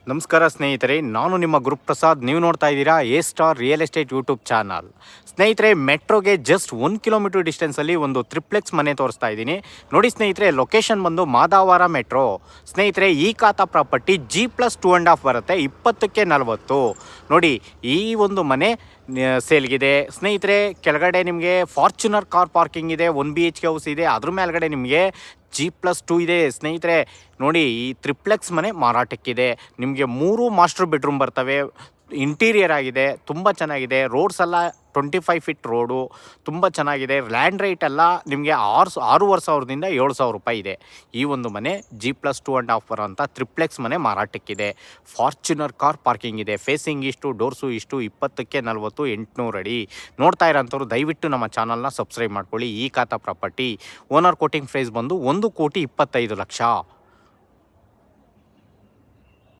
ನಮಸ್ಕಾರ ಸ್ನೇಹಿತರೆ, ನಾನು ನಿಮ್ಮ ಗುರುಪ್ರಸಾದ್. ನೀವು ನೋಡ್ತಾ ಇದ್ದೀರಾ A star real estate YouTube channel. ಸ್ನೇಹಿತರೆ, ಮೆಟ್ರೋಗೆ ಜಸ್ಟ್ 1 ಕಿಲೋಮೀಟರ್ ಡಿಸ್ಟೆನ್ಸಲ್ಲಿ ಒಂದು ಟ್ರಿಪ್ಲೆಕ್ಸ್ ಮನೆ ತೋರಿಸ್ತಾ ಇದ್ದೀನಿ. ನೋಡಿ ಸ್ನೇಹಿತರೆ, ಲೊಕೇಶನ್ ಬಂದು ಮಾದಾವರ ಮೆಟ್ರೋ. ಸ್ನೇಹಿತರೆ, ಈ ಖಾತಾ ಪ್ರಾಪರ್ಟಿ G+2.5 ಬರುತ್ತೆ, 20ಕ್ಕೆ 40. ನೋಡಿ, ಈ ಒಂದು ಮನೆ ಸೇಲ್ಗಿದೆ ಸ್ನೇಹಿತರೆ. ಕೆಳಗಡೆ ನಿಮಗೆ ಫಾರ್ಚುನರ್ ಕಾರ್ ಪಾರ್ಕಿಂಗ್ ಇದೆ, 1 BHK ಹೌಸ್ ಇದೆ. ಅದ್ರ ಮೇಲ್ಗಡೆ ನಿಮಗೆ G+2 ಇದೆ ಸ್ನೇಹಿತರೆ. ನೋಡಿ, ಈ ಟ್ರಿಪ್ಲೆಕ್ಸ್ ಮನೆ ಮಾರಾಟಕ್ಕಿದೆ. ನಿಮಗೆ 3 ಮಾಸ್ಟರ್ ಬೆಡ್ರೂಮ್ ಬರ್ತವೆ. ಇಂಟೀರಿಯರ್ ಆಗಿದೆ, ತುಂಬ ಚೆನ್ನಾಗಿದೆ. ರೋಡ್ಸ್ ಎಲ್ಲ 25 ಫೀಟ್ ರೋಡು, ತುಂಬ ಚೆನ್ನಾಗಿದೆ. ಲ್ಯಾಂಡ್ ರೇಟ್ ಎಲ್ಲ ನಿಮಗೆ 6,500ದಿಂದ 7,000 ರೂಪಾಯಿ ಇದೆ. ಈ ಒಂದು ಮನೆ G+2.5 ಬರೋಂಥ ಟ್ರಿಪ್ಲೆಕ್ಸ್ ಮನೆ ಮಾರಾಟಕ್ಕಿದೆ. ಫಾರ್ಚುನರ್ ಕಾರ್ ಪಾರ್ಕಿಂಗ್ ಇದೆ. ಫೇಸಿಂಗ್ ಇಷ್ಟು, ಡೋರ್ಸು ಇಷ್ಟು, 20ಕ್ಕೆ 40, 800 ಅಡಿ. ನೋಡ್ತಾ ಇರೋಂಥವ್ರು ದಯವಿಟ್ಟು ನಮ್ಮ ಚಾನಲ್ನ ಸಬ್ಸ್ಕ್ರೈಬ್ ಮಾಡ್ಕೊಳ್ಳಿ. ಈ ಖಾತಾ ಪ್ರಾಪರ್ಟಿ ಓನರ್ ಕೋಟಿಂಗ್ ಪ್ರೈಸ್ ಬಂದು 1,25,00,000.